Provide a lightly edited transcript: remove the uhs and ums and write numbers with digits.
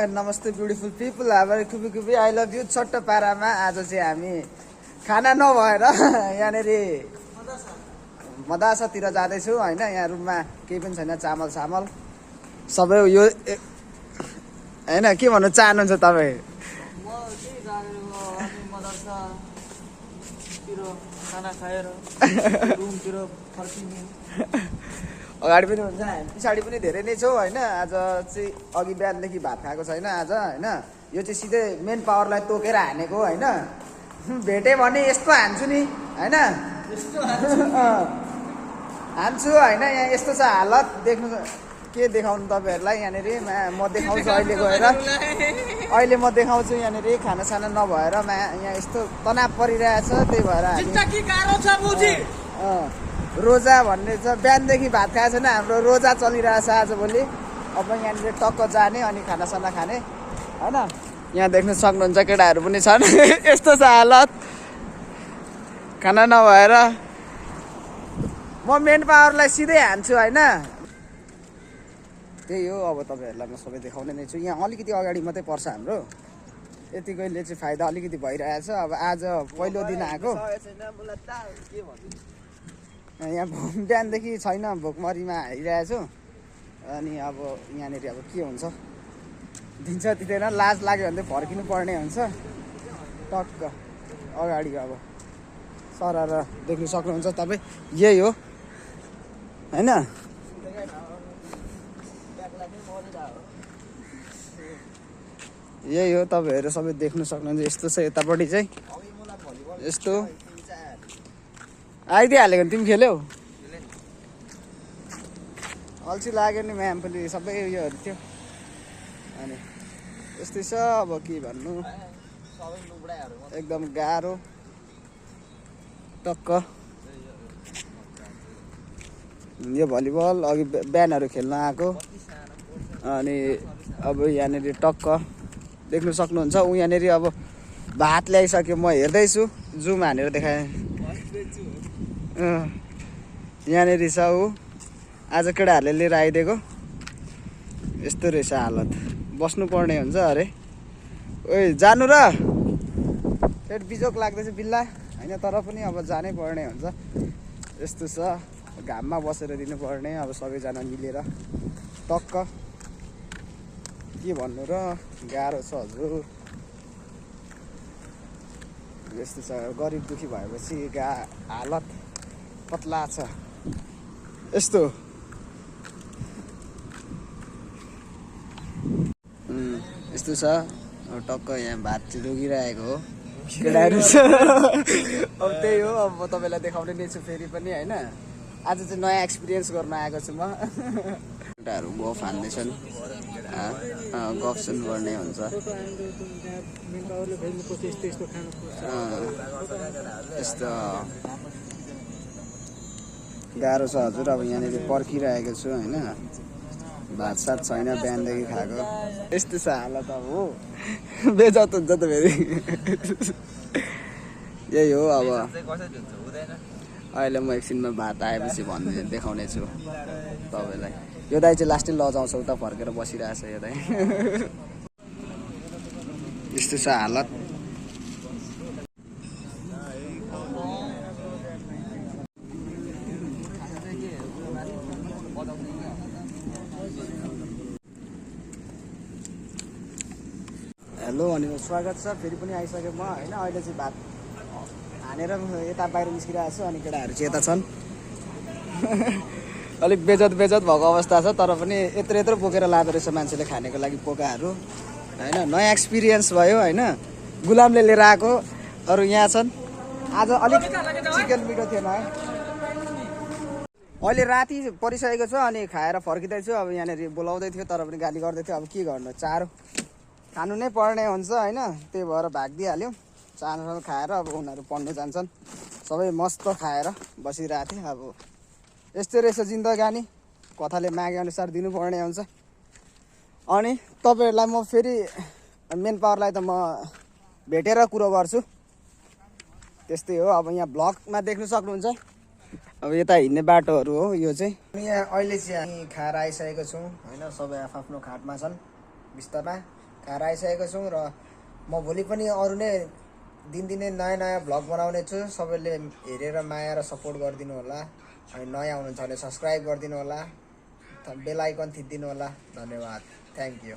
नमस्ते beautiful people हाबर कुबी कुबी आई लभ यु छोटो पारामा आज चाहिँ हामी खाना नभएर यहाँनिर मदासातिर जाँदैछु होइन। यहाँ रुममा केही पनि छैन, चामल सामल सबै यो होइन। के भन्नु चाहनुहुन्छ तपाईँ? अगाडि पनि हुन्छ, हामी पछाडि पनि धेरै नै छौँ होइन। आज चाहिँ अघि बिहानदेखि भात खाएको छैन आज होइन। यो चाहिँ सिधै मेन पावरलाई तोकेर हानेको होइन। भेटेँ भने यस्तो हान्छु नि होइन, हान्छु होइन। यहाँ यस्तो छ हालत, देख्नु के देखाउनु तपाईँहरूलाई। यहाँनिर म देखाउँछु अहिले गएर, अहिले म देखाउँछु यहाँनिर खानासाना नभएर यहाँ यस्तो तनाव परिरहेछ। त्यही भएर रोजा भन्ने छ, बिहानदेखि भात खाएको छैन, हाम्रो रोजा चलिरहेछ आजभोलि। अब यहाँनिर टक्क जाने अनि खानासाना खाने होइन। यहाँ देख्न सक्नुहुन्छ केटाहरू पनि छन्। यस्तो छ हालत खाना नभएर। म मेन पावरलाई सिधै हान्छु होइन। त्यही हो, अब तपाईँहरूलाई म सबै देखाउने नै छु। यहाँ अलिकति अगाडि मात्रै पर्छ हाम्रो, यतिकैले चाहिँ फाइदा अलिकति भइरहेछ। अब आज पहिलो दिन आएको, यहाँ बिहानदेखि छैन, भोकमरीमा हालिरहेछु। अनि अब यहाँनिर अब के हुन्छ दिन्छ दिँदैन, लाज लाग्यो भने चाहिँ फर्किनु पर्ने हुन्छ। टक्क अगाडि अब सरर देख्नु सक्नुहुन्छ तपाईँ, यही हो होइन। यही हो, तपाईँहरू सबै देख्नु सक्नुहुन्छ। यस्तो छ यतापट्टि चाहिँ यस्तो आइदिइहालेको नि। तिमी खेल्यौ? अल्छी लाग्यो नि, म्याम पनि सबै उयोहरू थियो। अनि यस्तै छ, अब के भन्नु, एकदम गाह्रो। टक्क यो भलिबल अघि बिहानहरू खेल्न आएको। अनि अब यहाँनिर टक्क देख्नु सक्नुहुन्छ। ऊ यहाँनिर अब भात ल्याइसक्यो, म हेर्दैछु, जुम हानेर देखाएँ। यहाँनिर छ ऊ, आज केटाहरूले लिएर आइदिएको। यस्तो रहेछ हालत, बस्नुपर्ने हुन्छ अरे। ओइ जानु र, पेट बिजोक लाग्दैछ बिल्ला होइन, तर पनि अब जानै पर्ने हुन्छ। यस्तो छ, घाममा बसेर दिनुपर्ने अब सबैजना मिलेर। टक्क के भन्नु र, गाह्रो छ हजुर। यस्तो छ, गरिब दुखी भएपछि हालत पत्ला छ यस्तो। यस्तो छ टक्क। यहाँ भात चाहिँ रोगिरहेको हो केटाहरू छ। अब त्यही हो, अब म तपाईँलाई देखाउने नै छु फेरि पनि होइन। आज चाहिँ नयाँ एक्सपिरियन्स गर्न आएको छु म। केटाहरू गफ हान्दैछन्, गफ सुन गर्ने हुन्छ। यस्तो गाह्रो छ हजुर। अब यहाँनिर पर्खिरहेको छु होइन, भात सात छैन, बिहानदेखि खाएको। यस्तो छ हालत अब हो, बेजत हुन्छ त फेरि। यही हो, अब अहिले म एकछिनमा भात आएपछि भन्ने देखाउने छु तपाईँलाई। यो दाइ चाहिँ लास्टै लजाउँछ, उता फर्केर बसिरहेछ यो दाइ। यस्तो छ हालत। हेलो अनि स्वागत छ, फेरि पनि आइसकेँ म होइन। अहिले चाहिँ भात हानेर यता बाहिर निस्किरहेको छु। अनि केटाहरू चाहिँ यता छन्। अलिक बेजत भएको अवस्था छ, तर पनि यत्रो यत्रो बोकेर लाँदो रहेछ मान्छेले खानेको लागि पोकाहरू होइन। नयाँ एक्सपिरियन्स भयो होइन। गुलामले लिएर आएको अरू यहाँ छन्। आज अलिक चिकन मिठो थिएन है। अहिले राति परिसकेको छ अनि खाएर फर्किँदैछु। अब यहाँनिर बोलाउँदै थियो तर पनि गाली गर्दै थियो। अब के गर्नु, चारो खानु नै पर्ने हुन्छ होइन। त्यही भएर भागिदिइहाल्यो। चानो खाएर अब उनीहरू पढ्नु जान्छन्, सबै मस्त खाएर बसिरहेको थिएँ। अब यस्तै रहेछ जिन्दगानी, कथाले मागे अनुसार दिनुपर्ने हुन्छ। अनि तपाईँहरूलाई म फेरि मेन पावरलाई त म भेटेर कुरो गर्छु। त्यस्तै हो, अब यहाँ ब्लगमा देख्नु सक्नुहुन्छ। अब यता हिँड्ने बाटोहरू हो यो चाहिँ। यहाँ अहिले चाहिँ हामी खाएर आइसकेको छौँ होइन। सबै आफ्नो खाटमा छन्, बिस्तारमा खाएर आइसकेको छौँ र म भोलि पनि अरू नै दिनदिनै नयाँ नयाँ भ्लग बनाउने छु। सबैले हेरेर माया र सपोर्ट गरिदिनु होला। अनि नयाँ हुनुहुन्छ भने सब्सक्राइब गरिदिनु होला, बेल आइकन थिचिदिनु होला। धन्यवाद, थ्याङ्क यू।